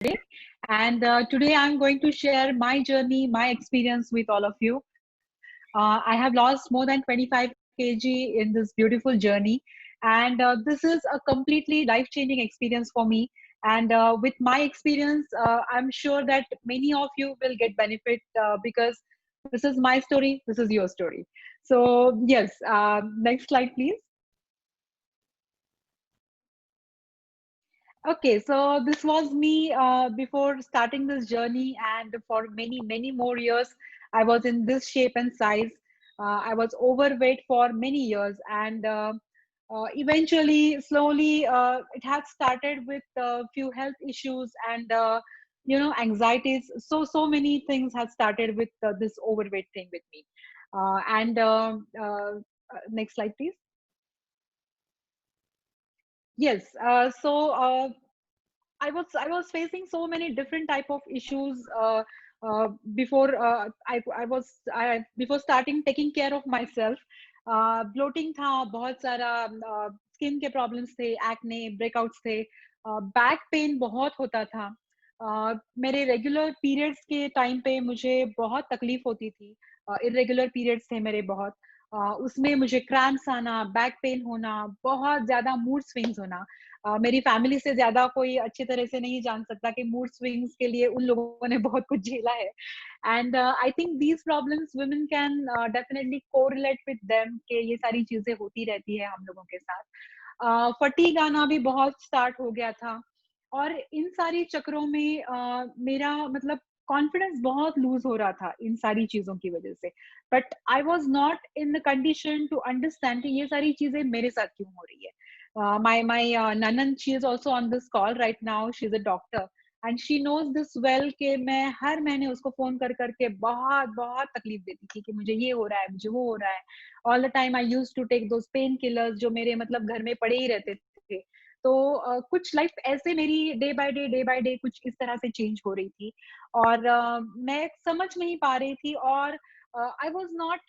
today. And today I'm going to share my journey, my experience with all of you. I have lost more than 25 kg in this beautiful journey. And this is a completely life changing experience for me. And with my experience, I'm sure that many of you will get benefit because this is my story, this is your story. So, yes, next slide, please. Okay, so this was me before starting this journey, and for many, many more years, I was in this shape and size. I was overweight for many years, and eventually, slowly, it had started with a few health issues and anxieties. So many things had started with this overweight thing with me. And Next slide, please. Yes. I was facing so many different type of issues before before starting taking care of myself. Bloating था, बहुत सारा skin के problems थे, acne, breakouts थे, back pain बहुत होता था। मेरे रेगुलर पीरियड्स के टाइम पे मुझे बहुत तकलीफ होती थी। इरेगुलर पीरियड्स थे मेरे बहुत। उसमें मुझे क्रैम्प्स आना, बैक पेन होना, बहुत ज़्यादा मूड स्विंग्स होना। मेरी फैमिली से ज़्यादा कोई अच्छी तरह से नहीं जान सकता कि मूड स्विंग्स के लिए उन लोगों ने बहुत कुछ झेला है। And I think these problems women can definitely correlate with them कि ये सारी चीज़ें होती रहती है हम लोगों के साथ। फटीग आना भी बहुत स्टार्ट हो गया था और इन सारी चक्रों में मेरा मतलब कॉन्फिडेंस बहुत लूज़ हो रहा था इन सारी चीज़ों की वज़ह से। But I was not in the condition to understand कि ये सारी चीज़ें मेरे साथ क्यों हो रही है। My Nanan, she is also on this call right now. She's a doctor and she knows this well कि मैं हर महीने उसको फोन कर करके बहुत बहुत तकलीफ देती थी कि मुझे ये हो रहा है, मुझे वो हो रहा है। All the time I used to take those painkillers जो मेरे मतलब घर में पड़े ही रहते थे। तो कुछ लाइफ ऐसे मेरी डे बाय डे कुछ इस तरह से चेंज हो रही थी और मैं समझ नहीं पा रही थी और I was not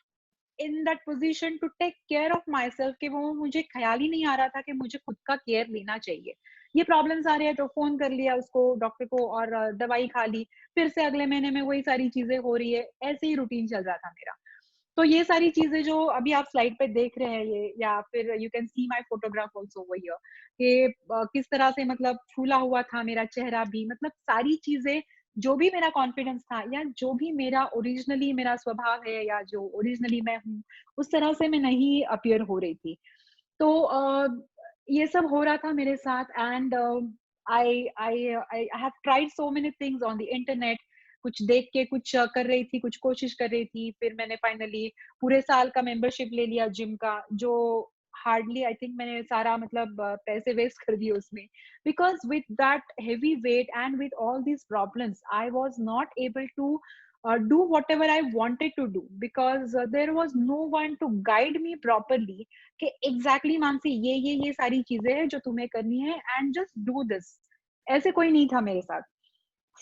in that position to take care of my self कि वो मुझे ख्याल ही नहीं आ रहा था कि मुझे खुद का केयर लेना चाहिए। ये प्रॉब्लम्स आ रही है तो फोन कर लिया उसको डॉक्टर को और दवाई खा ली, फिर से अगले महीने में वही सारी चीजें हो रही है, ऐसे ही रूटीन चल रहा था मेरा। तो ये सारी चीजें जो अभी आप स्लाइड पे देख रहे हैं ये, या फिर you can see my photograph also over here कि किस तरह से मतलब फूला हुआ था मेरा चेहरा भी, मतलब सारी चीजें जो भी मेरा कॉन्फिडेंस था या जो भी मेरा ओरिजिनली मेरा स्वभाव है या जो ओरिजिनली मैं हूँ, उस तरह से मैं नहीं अपीयर हो रही थी। तो ये सब हो रहा था मेरे साथ and I have tried so many things on the internet. कुछ देख के कुछ कर रही थी, कुछ कोशिश कर रही थी, फिर मैंने फाइनली पूरे साल का मेंबरशिप ले लिया जिम का, जो हार्डली आई थिंक मैंने सारा मतलब पैसे वेस्ट कर दिए उसमें, because with that heavy weight and with all these problems I was not able to do whatever I wanted to do because there was no one to guide me properly कि exactly Mansi ये सारी चीजें हैं जो तुम्हें करनी है and just do this. ऐसे कोई नहीं था मेरे साथ।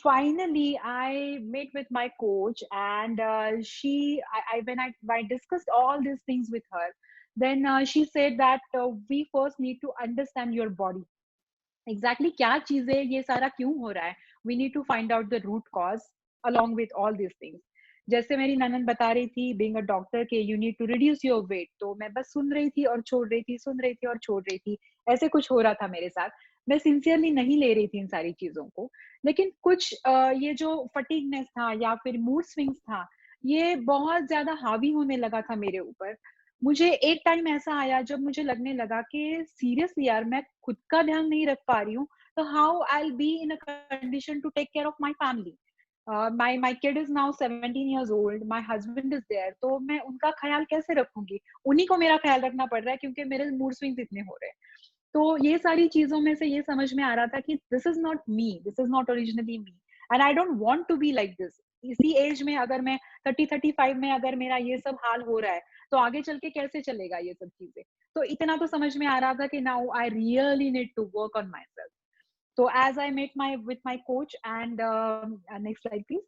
Finally I met with my coach and I when I discussed all these things with her, then she said that we first need to understand your body, exactly क्या चीज है, ये सारा क्यों हो रहा है। We need to find out the root cause along with all this things. जैसे मेरी ननन बता रही थी बीइंग अ डॉक्टर के you need to reduce your weight, तो मैं बस सुन रही थी और छोड़ रही थी, सुन रही थी और छोड़ रही थी, ऐसे कुछ हो रहा था मेरे साथ। मैं सिंसियरली नहीं ले रही थी इन सारी चीजों को, लेकिन कुछ ये जो फटीगनेस था या फिर मूड स्विंग्स था, ये बहुत ज्यादा हावी होने लगा था मेरे ऊपर। मुझे एक टाइम ऐसा आया जब मुझे लगने लगा कि सीरियसली यार मैं खुद का ध्यान नहीं रख पा रही हूँ, तो how I will be in a condition to take care of my family. My kid is now 17 years old, my husband is there, तो मैं उनका ख्याल कैसे रखूंगी। उन्हीं को मेरा ख्याल रखना पड़ रहा है क्योंकि मेरे मूड स्विंग्स इतने हो रहे हैं। तो ये सारी चीजों में से ये समझ में आ रहा था कि this is not me, this is not originally me and I don't want to be like this. इसी एज में अगर मैं 30-35 में अगर मेरा ये सब हाल हो रहा है, तो आगे चल के कैसे चलेगा ये सब चीजें। तो इतना तो समझ में आ रहा था कि now I really need to work on my self. So as I met my with my coach and next slide please,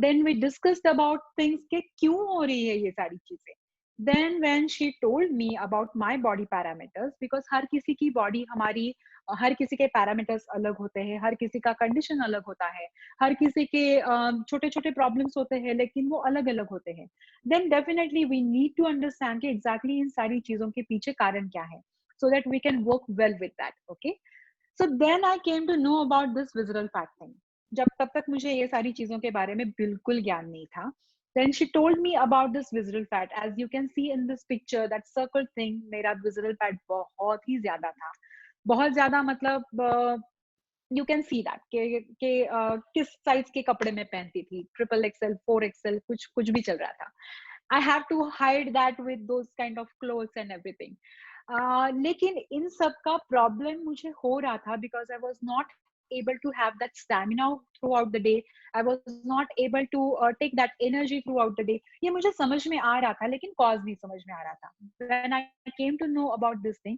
then we discussed about things कि क्यों हो रही है ये सारी चीजें। Then when she told me about my body parameters, because हर किसी की बॉडी हमारी हर किसी के पैरामीटर्स अलग होते हैं, हर किसी का कंडीशन अलग होता है, हर किसी के छोटे-छोटे प्रॉब्लम्स होते हैं, लेकिन वो अलग-अलग होते हैं। Then definitely we need to understand कि एग्ज़ैक्टली इन सारी चीज़ों के पीछे कारण क्या है, so that we can work well with that, okay? So then I came to know about this visceral fat thing. जब तब तक मुझे ये सारी चीज़ों के बारे में बिल्कुल ज्ञान नहीं था। Then she told me about this visceral fat, as you can see in this picture that circle thing, मेरा विज़रल फैट बहुत ही ज़्यादा था। बहुत ज़्यादा मतलब यू कैन सी दैट किस साइज़ के कपड़े मैं पहनती थी, ट्रिपल एक्सएल, 4 एक्सएल, कुछ कुछ भी चल रहा था। I have to hide that with those kind of clothes and everything. लेकिन इन सब का प्रॉब्लम मुझे हो रहा था because I was not able to have that stamina throughout the day. I was not able to take that energy throughout the day. ये मुझे समझ में आ रहा था, लेकिन कॉज़ नहीं समझ में आ रहा था। When I came to know about this thing,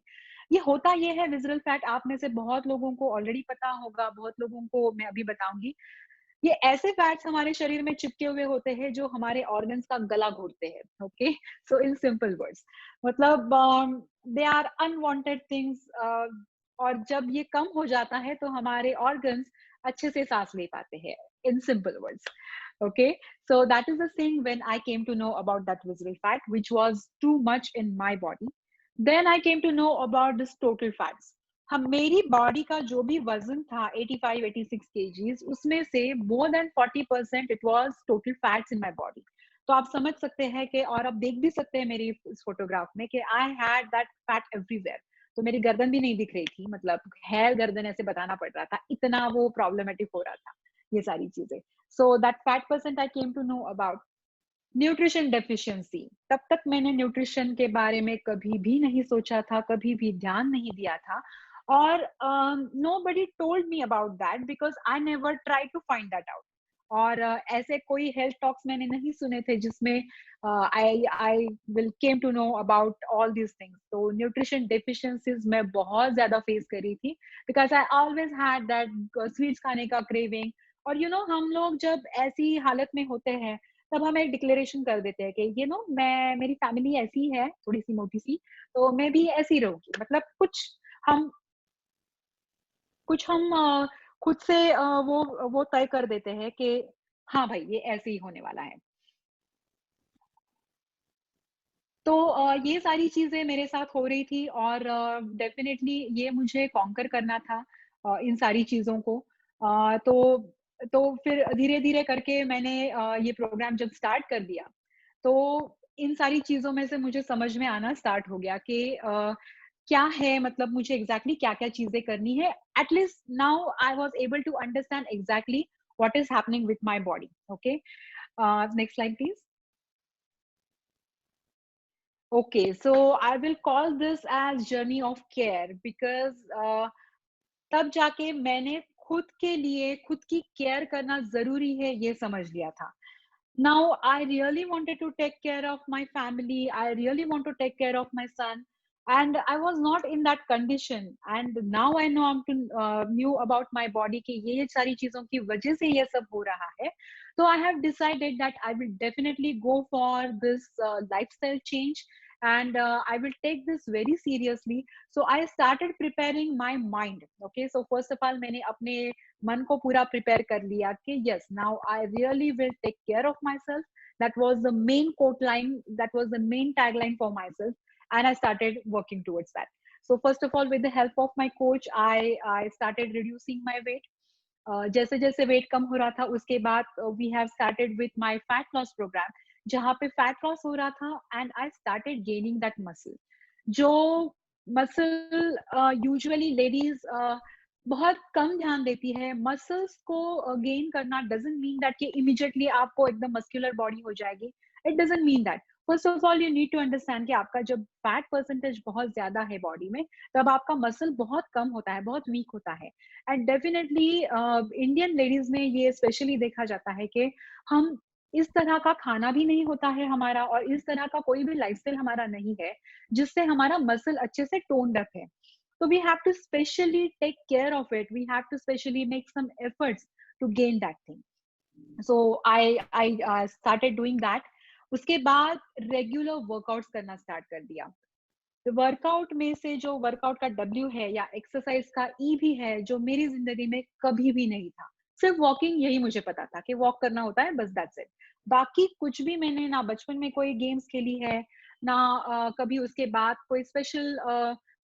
ये होता ये है विज़रल फैट, आप में से बहुत लोगों को ऑलरेडी पता होगा, बहुत लोगों को मैं अभी बताऊँगी। ये ऐसे फैट्स हमारे शरीर में चिपके हुए होते हैं जो हमारे ऑर्गन्स का गला घोटते हैं, okay? So in simple words मतलब दे आर अनवांटेड थिंग्स, और जब ये कम हो जाता है तो हमारे ऑर्गन्स अच्छे से सांस ले पाते हैं, in simple words, okay? So that is the thing when I came to know about that visceral fat which was too much in my body. Then I came to know about this total fats. हम मेरी body का जो भी वजन था 85-86 KGs, उसमें से more than 40% it was total fats in my body. तो आप समझ सकते हैं कि, और आप देख भी सकते हैं मेरी इस फोटोग्राफ में, कि I had that fat everywhere. तो मेरी गर्दन भी नहीं दिख रही थी, मतलब है गर्दन ऐसे बताना पड़ रहा था, इतना वो प्रॉब्लमेटिक हो रहा था ये सारी चीजें। So that fat percent I came to know about. Nutrition deficiency, तब तक मैंने न्यूट्रिशन के बारे में कभी भी नहीं सोचा था, कभी भी ध्यान नहीं दिया था, और nobody told me about that because I never tried to find that out. और ऐसे कोई हेल्थ टॉक्स मैंने नहीं सुने थे जिसमें I will came to know about all these things. तो न्यूट्रिशन डेफिशिएंसीज़ मैं बहुत ज़्यादा फेस करी थी because I always had that sweets खाने का क्रेविंग। और हम लोग जब ऐसी हालत में होते हैं, तब हम एक डिक्लेरेशन कर देते हैं कि मैं, मेरी फैमिली ऐसी है, थोड़ी-सी मोटी-सी, तो मैं भी ऐसी रहूँगी। मतलब हम कुछ हम खुद से वो तय कर देते हैं कि हाँ भाई, ये ऐसे ही होने वाला है। तो ये सारी चीज़ें मेरे साथ हो रही थी, और डेफ़िनेटली ये मुझे कॉन्कर करना था इन सारी चीज़ों को। तो फिर धीरे-धीरे करके मैंने ये प्रोग्राम जब स्टार्ट कर दिया, तो इन सारी चीज़ों में से मुझे समझ में आना स्टार्ट हो गया कि क्या है, मतलब मुझे एग्ज़ैक्टली क्या-क्या चीज़ें करनी है। At least now I was able to understand exactly what is happening with my body. Okay, next slide please. Okay, so I will call this as journey of care because तब जाके मैंने खुद के लिए खुद की केयर करना ज़रूरी है ये समझ लिया था। Now I really wanted to take care of my family. I really want to take care of my son, and I was not in that condition. And now I know I'm to knew about my body कि ये सारी चीज़ों की वजह से ये सब हो रहा है। So I have decided that I will definitely go for this lifestyle change, and I will take this very seriously. So I started preparing my mind. Okay, so first of all मैंने अपने मन को पूरा prepare कर लिया कि yes, now I really will take care of myself. That was the main quote line, that was the main tag line for myself, and I started working towards that. So first of all with the help of my coach I started reducing my weight. जैसे जैसे weight कम हो रहा था, उसके बाद we have started with my fat loss programme, जहाँ पे फैट लॉस हो रहा था, and I started gaining that muscle. जो मसल यूजुअली लेडीज बहुत कम ध्यान देती है। मसल्स को गेन करना डजंट मीन दैट कि इमीडिएटली आपको एकदम मस्कुलर बॉडी हो जाएगी। It doesn't mean that. First of all you need to understand कि आपका जब फैट परसेंटेज बहुत ज्यादा है बॉडी में, तब आपका मसल बहुत कम होता है, बहुत वीक होता है। एंड डेफिनेटली इंडियन लेडीज में ये स्पेशली देखा जाता है कि हम इस तरह का खाना भी नहीं होता है हमारा, और इस तरह का कोई भी लाइफस्टाइल हमारा नहीं है जिससे हमारा मसल अच्छे से टोन्ड अप है। So we have to specially take care of it. We have to specially make some efforts to gain that thing. So I started doing that. उसके बाद रेगुलर वर्कआउट्स करना स्टार्ट कर दिया। Workout में से जो workout का डब्ल्यू है या एक्सरसाइज का ई भी है, जो मेरी ज़िंदगी में कभी भी नहीं था। सिर्फ़ वॉकिंग यही मुझे पता था कि वॉक करना होता है, बस दैट्स इट। बाकी कुछ भी मैंने ना बचपन में कोई गेम्स खेली है, ना कभी उसके बाद कोई स्पेशल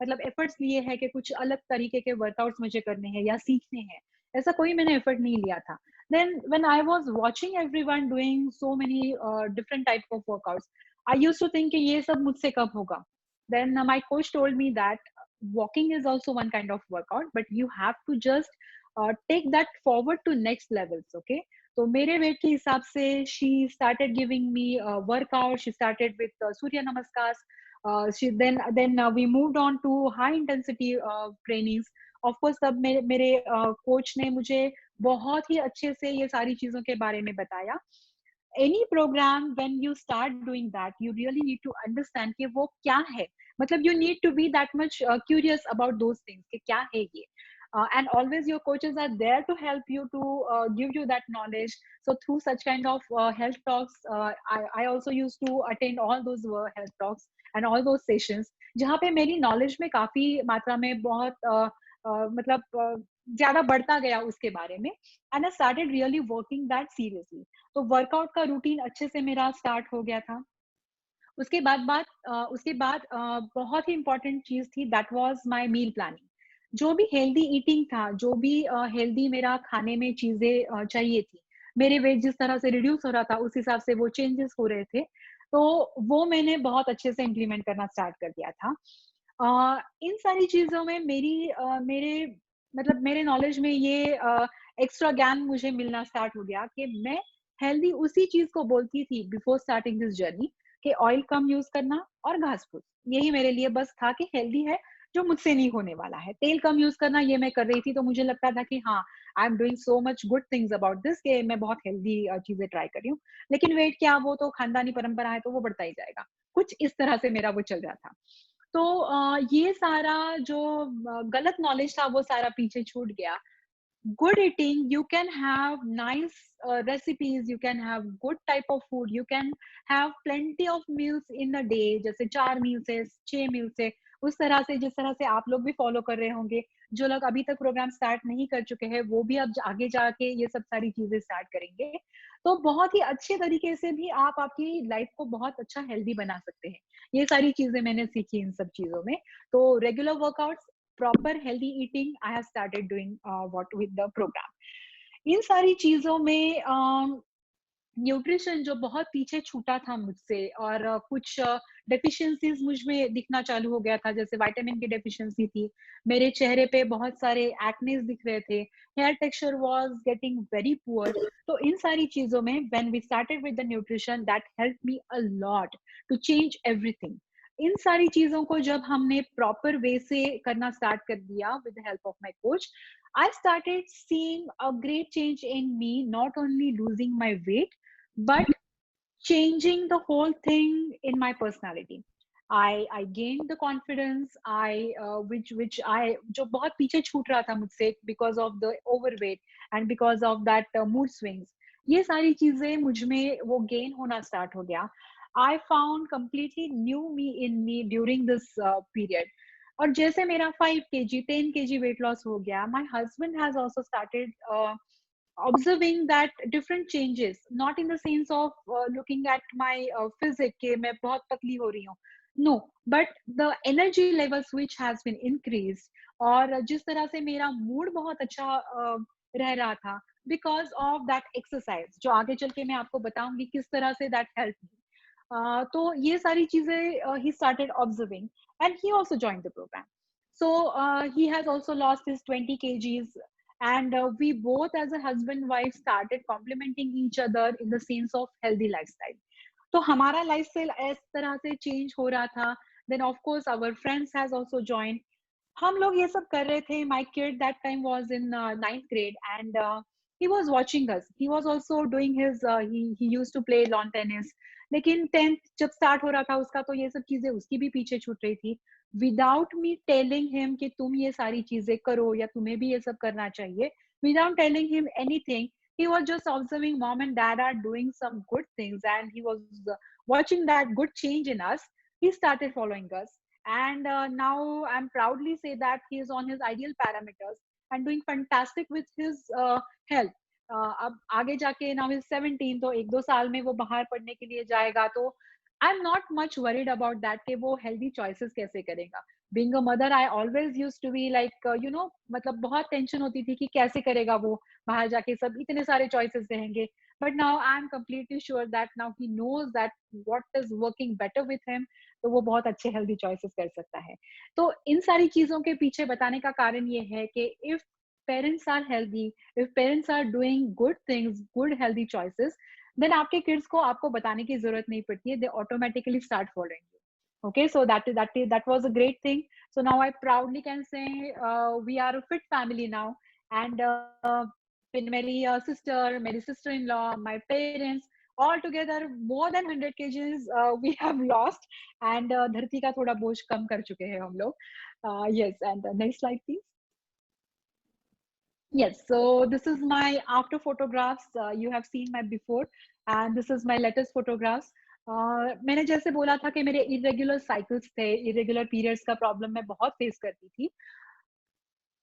मतलब एफर्ट्स लिए हैं कि कुछ अलग तरीके के वर्कआउट्स मुझे करने हैं या सीखने हैं। ऐसा कोई मैंने एफर्ट नहीं लिया था। Then when I was watching everyone doing so many different type of workouts, I used to think कि ये सब मुझसे कब होगा? Then my coach told me that walking is also one kind of workout, but you have to just take that forward to next levels. Okay. तो मेरे wait के हिसाब से she started giving me workout. She started with Surya Namaskars. She then we moved on to high intensity trainings. Of course, तब मेरे coach ने मुझे बहुत ही अच्छे से ये सारी चीजों के बारे में बताया। Any programme when you start doing that you really need to understand कि वो क्या है, मतलब you need to be that much curious about those things कि क्या है ये। And always your coaches are there to help you to give you that knowledge. So through such kind of health talks, I also used to attend all those health talks and all those sessions जहाँ पे मेरी knowledge में काफी मात्रा में बहुत मतलब ज्यादा बढ़ता गया उसके बारे में। And I started really working that seriously. तो वर्कआउट का रूटीन अच्छे से मेरा स्टार्ट हो गया था। उसके बाद बहुत ही इम्पोर्टेंट चीज़ थी, that was my meal planning. जो भी हेल्दी ईटिंग था, जो भी हेल्दी मेरा खाने में चीज़ें चाहिए थी, मेरे वेट जिस तरह से रिड्यूस हो रहा था, उस हिसाब से वो चेंजेस हो रहे थे। तो वो मैंने बहुत अच्छे से इम्प्लीमेंट करना स्टार्ट कर दिया था। इन सारी चीज़ों में मेरे नॉलेज में ये एक्स्ट्रा ज्ञान मुझे मिलना स्टार्ट हो गया कि मैं हेल्दी उसी चीज़ को बोलती थी बिफोर स्टार्टिंग दिस जर्नी, कि ऑयल कम यूज़ करना और घास-फूस। यही मेरे लिए बस था कि हेल्दी है, जो मुझसे नहीं होने वाला है। तेल कम यूज़ करना ये मैं कर रही थी, तो मुझे लगता था कि हाँ, I am doing so much good things about this कि मैं बहुत हेल्दी चीज़ें ट्राई कर रही हूँ। लेकिन वेट क्या, वो तो खानदानी परंपरा है, तो वो बढ़ता ही जाएगा। कुछ इस तरह से मेरा वो चल रहा था। तो ये सारा जो गलत नॉलेज था, वो सारा पीछे छूट गया। good eating, you can have nice recipes, you can have good type of food, you can have plenty of meals in a day, जैसे 4 मील से 6 मील से, उस तरह से जिस तरह से आप लोग भी फॉलो कर रहे होंगे। जो लोग अभी तक प्रोग्राम स्टार्ट नहीं कर चुके हैं, वो भी अब आगे जाके ये सब सारी चीजें स्टार्ट करेंगे। तो बहुत ही अच्छे तरीके से भी आप आपकी लाइफ को बहुत अच्छा हेल्दी बना सकते हैं। ये सारी चीजें मैंने सीखी इन सब चीजों में। तो regular workouts, proper healthy eating, I have started doing what with the program. इन सारी चीजों में न्यूट्रिशन जो बहुत पीछे छूटा था मुझसे, और कुछ डेफिशिएंसीज मुझ में दिखना चालू हो गया था, जैसे विटामिन की डेफिशिएंसी थी। मेरे चेहरे पे बहुत सारे एक्नेस दिख रहे थे, hair texture was getting very poor. तो इन सारी चीजों में when we started with the nutrition, that help me a lot to change everything. इन सारी चीजों को जब हमने प्रॉपर वे से करना स्टार्ट कर दिया with the help of my coach, I started seeing a great change in me, not only losing my weight, but changing the whole thing in my personality. I gained the confidence, I which I जो बहुत पीछे छूट रहा था मुझसे because of the overweight and because of that mood swings, ये सारी चीजें मुझ में वो gain होना start हो गया। I found completely new me in me during this period. और जैसे मेरा 5 kg 10 kg weight loss हो गया, my husband has also started observing that different changes, not in the sense of looking at my physique कि मैं बहुत पतली हो रही हूँ, no, but the energy levels which has been increased, और जिस तरह से मेरा मूड बहुत अच्छा रह रहा था because of that exercise, जो आगे चल के मैं आपको बताऊंगी किस तरह से that helped me। तो ये सारी चीजें he started observing, and he also joined the program. So he has also lost his 20 kgs, and we both as a husband wife started complementing each other in the sense of healthy lifestyle. तो हमारा lifestyle इस तरह से change हो रहा था। Then of course our friends has also joined. हम लोग ये सब कर रहे थे। My kid that time was in 9th grade, and he was watching us, he was also doing his he used to play lawn tennis। लेकिन 10th जब start हो रहा था उसका, तो ये सब चीजें उसकी भी पीछे छूट रही थी। विदाउट मी टेलिंग हिम कि तुम ये सारी चीजें करो या तुम्हें भी ये सब करना चाहिए, without telling him anything, he was just observing mom and dad are doing some good things, and he was watching that good change in us। He started following us, and now I'm proudly say that he is on his ideal parameters and doing fantastic with his health. अब आगे जाके now he's 17, तो 1-2 साल में वो बाहर पढ़ने के लिए जाएगा, तो I'm not much worried about that कि वो healthy choices कैसे करेगा. Being a mother, I always used to be like मतलब बहुत टेंशन होती थी कि कैसे करेगा वो बाहर जाके, सब इतने सारे choices रहेंगे. But now I'm completely sure that now he knows that what is working better with him, तो वो बहुत अच्छे हेल्दी चॉइसेस कर सकता है. तो इन सारी चीजों के पीछे बताने का कारण ये है कि if parents are healthy, if parents are doing good things, good healthy choices, then आपके किड्स को आपको बताने की जरूरत नहीं पड़ती है, they automatically start following you. Okay, so that was a great thing. So now I proudly can say we are a fit family now, and मेरी sister-in-law, my parents, all together more than 100 kgs we have lost, and धरती का थोड़ा बोझ कम कर चुके हैं हम लोग. Yes, and next slide please. Yes, so this is my after photographs. You have seen my before, and this is my latest photographs. मैंने जैसे बोला था कि मेरे irregular cycles थे, irregular periods का problem मैं बहुत face करती थी.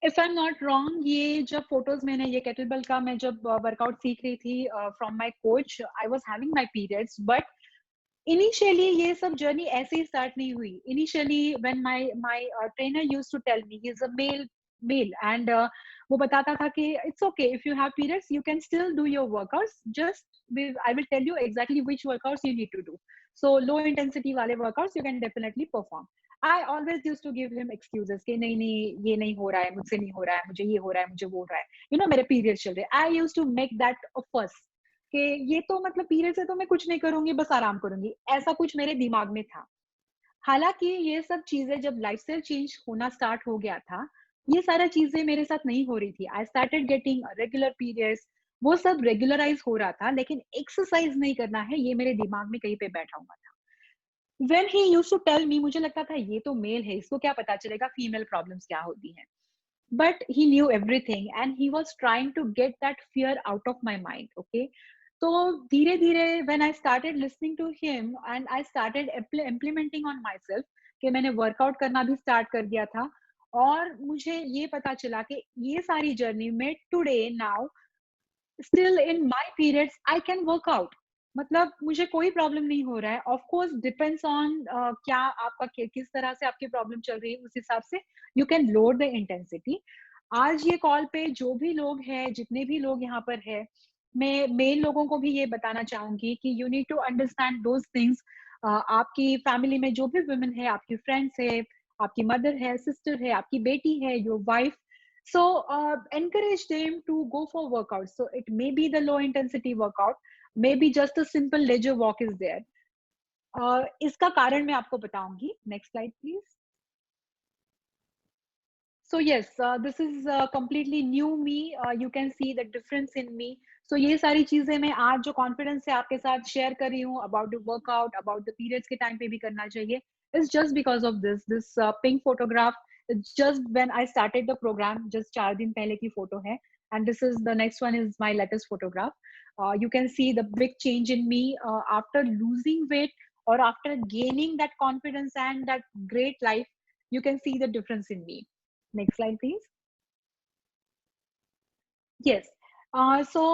If I am not wrong, ये जब फोटोज मैंने ये केटलबेल का मैं जब वर्कआउट सीख रही थी from my coach, I was having my periods. But initially ये सब जर्नी ऐसे ही स्टार्ट नहीं हुई. Initially when my trainer used to tell me, he is a male and वो बताता था कि it's okay if you have periods, you can still do your workouts, just I will tell you exactly which workouts you need to do. So low intensity वाले workouts you can definitely perform. I always used to give him excuses कि नहीं नहीं ये नहीं हो रहा है, मुझसे नहीं हो रहा है, मुझे ये हो रहा है, मुझे वो हो रहा है, मेरे पीरियड्स चल रहे हैं. I used to make that a first कि ये तो मतलब पीरियड्स है तो मैं कुछ नहीं करूंगी, बस आराम करूंगी, ऐसा कुछ मेरे दिमाग में था. हालांकि ये सब चीजें जब लाइफस्टाइल चेंज होना स्टार्ट हो गया था, ये सारा चीजें मेरे साथ नहीं हो रही थी. I started getting regular periods, वो सब रेगुलराइज हो रहा था, लेकिन एक्सरसाइज नहीं करना है ये मेरे दिमाग में कहीं पे बैठा हुआ था. When he used to tell me, मुझे लगता था ये तो मेल है, इसको क्या पता चलेगा फीमेल प्रॉब्लम्स क्या होती हैं. But he knew everything and he was trying to get that fear out of my mind. Okay, तो धीरे धीरे when I started listening to him and I started implementing on my self, कि मैंने workout करना भी start कर दिया था. और मुझे ये पता चला कि ये सारी जर्नी में today now still in my periods I can work out. मतलब मुझे कोई प्रॉब्लम नहीं हो रहा है. ऑफ कोर्स डिपेंड्स ऑन क्या आपका किस तरह से आपकी प्रॉब्लम चल रही है, उस हिसाब से you can load the intensity. आज ये कॉल पे जो भी लोग हैं, जितने भी लोग यहाँ पर है, मैं मेन लोगों को भी ये बताना चाहूंगी कि you need to understand those things. आपकी फैमिली में जो भी वुमेन है, आपकी फ्रेंड्स है, आपकी मदर है, सिस्टर है, आपकी बेटी है, your wife. So encourage them to go for workouts. So it may be the low intensity workout, maybe just a simple leisure walk is there. इसका कारण मैं आपको बताऊंगी. Next slide, please. So yes, this is completely new me. You can see the difference in me. So ये सारी चीजें मैं आज जो कॉन्फिडेंस से आपके साथ शेयर कर रही हूँ about the workout, about the periods के टाइम पे भी करना चाहिए, is just because of this pink photograph. It's just when I started the program, just 4 दिन पहले की फोटो है. And this is the next one is my latest photograph. You can see the big change in me after losing weight or after gaining that confidence and that great life. You can see the difference in me. Next slide, please. Yes. So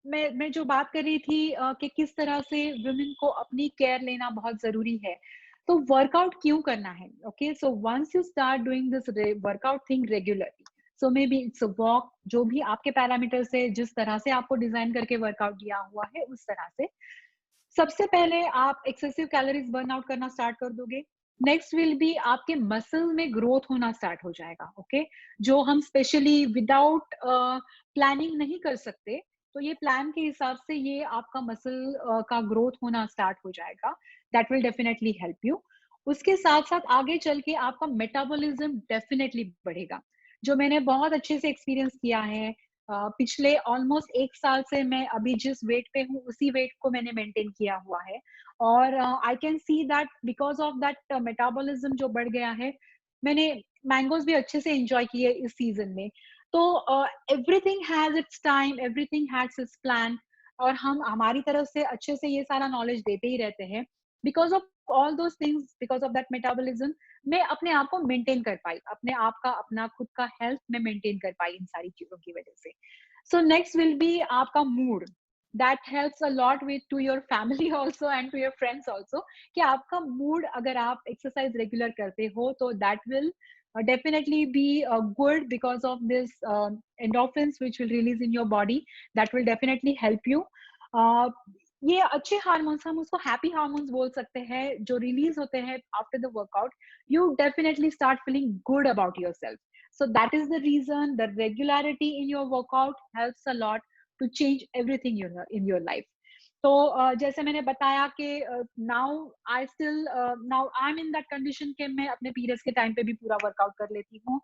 मैं जो बात कर रही थी कि किस तरह से वुमेन को अपनी केयर लेना बहुत जरूरी है. तो वर्कआउट क्यों करना है? Okay, so once you start doing this workout thing regularly, so maybe it's a walk, जो भी आपके पैरामीटर से जिस तरह से आपको डिजाइन करके वर्कआउट दिया हुआ है उस तरह से सबसे पहले आप एक्सेसिव कैलोरीज बर्न आउट करना स्टार्ट कर दोगे. नेक्स्ट विल बी आपके मसल में ग्रोथ होना स्टार्ट हो जाएगा. ओके, जो हम स्पेशली विदाउट प्लानिंग नहीं कर सकते, तो ये प्लान के हिसाब से ये आपका मसल का ग्रोथ होना स्टार्ट हो जाएगा. That will definitely help you. उसके साथ साथ आगे चल के आपका मेटाबॉलिज्म डेफिनेटली बढ़ेगा, जो मैंने बहुत अच्छे से एक्सपीरियंस किया है. पिछले ऑलमोस्ट 1 साल से मैं अभी जिस वेट पे हूँ उसी वेट को मैंने मेंटेन किया हुआ है. और I can see that because of that metabolism जो बढ़ गया है. मैंने मैंगोज भी अच्छे से एंजॉय किए इस सीजन में. तो everything has its time, everything has its plan. और हम हमारी तरफ से अच्छे से ये सारा नॉलेज देते ही रहते हैं. Because of all those things, because of that metabolism, मैं अपने आप को मेंटेन कर पाई, अपने आप का अपना खुद का हेल्थ में मेंटेन कर पाई इन सारी चीजों की वजह से. सो नेक्स्ट विल बी आपका mood. That helps a lot with to your family also and to your friends also, कि आपका मूड, अगर आप एक्सरसाइज रेगुलर करते हो तो that will definitely be good because of this endorphins which will release in your body. That will definitely help you. uh, ये अच्छे hormones, हम उसको हैप्पी हार्मोन्स बोल सकते हैं, जो रिलीज होते हैं after the workout. You definitely start feeling good about your self. So that is the reason the regularity in your workout helps a lot to change everything in your life. तो जैसे मैंने बताया कि now I am in that condition कि मैं अपने periods के time पे भी पूरा वर्कआउट कर लेती हूँ.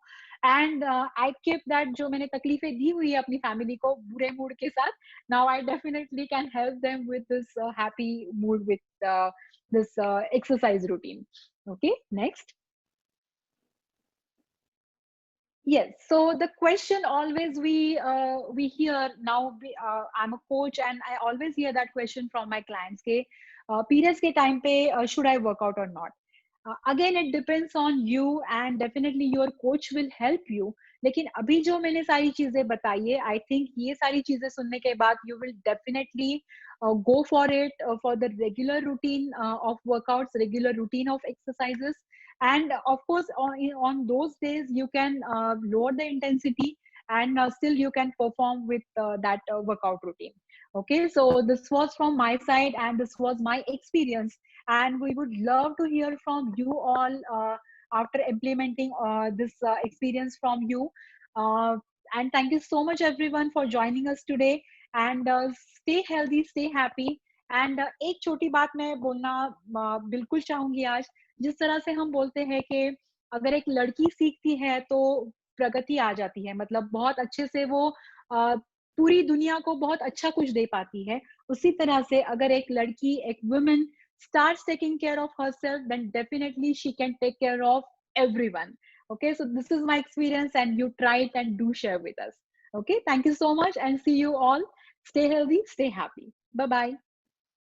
एंड आई कीप दैट, जो मैंने तकलीफें दी हुई है अपनी फैमिली को बुरे मूड के साथ, now I definitely can help them with this happy mood with this exercise routine. Okay, next. Yes. So the question always we hear now. I'm a coach, and I always hear that question from my clients. के periods के time पे should I work out or not? Again, it depends on you, and definitely your coach will help you. लेकिन अभी जो मैंने सारी चीजें बताई है, I think ये सारी चीजें सुनने के बाद you will definitely go for it, for the regular routine of workouts, regular routine of exercises. And of course on those days you can lower the intensity, and still you can perform with that workout routine. Okay, so this was from my side and this was my experience, and we would love to hear from you all after implementing this experience from you. uh, and thank you so much everyone for joining us today, and stay healthy, stay happy. And एक छोटी बात मैं बोलना बिल्कुल चाहूंगी आज. जिस तरह से हम बोलते हैं कि अगर एक लड़की सीखती है तो प्रगति आ जाती है, मतलब बहुत अच्छे से वो पूरी दुनिया को बहुत अच्छा कुछ दे पाती है. उसी तरह से अगर एक लड़की, एक women starts taking care of herself, then definitely she can take care of everyone. Okay, so this is my experience, and you try it and do share with us. Okay, thank you so much and see you all. Stay healthy, stay happy. Bye bye.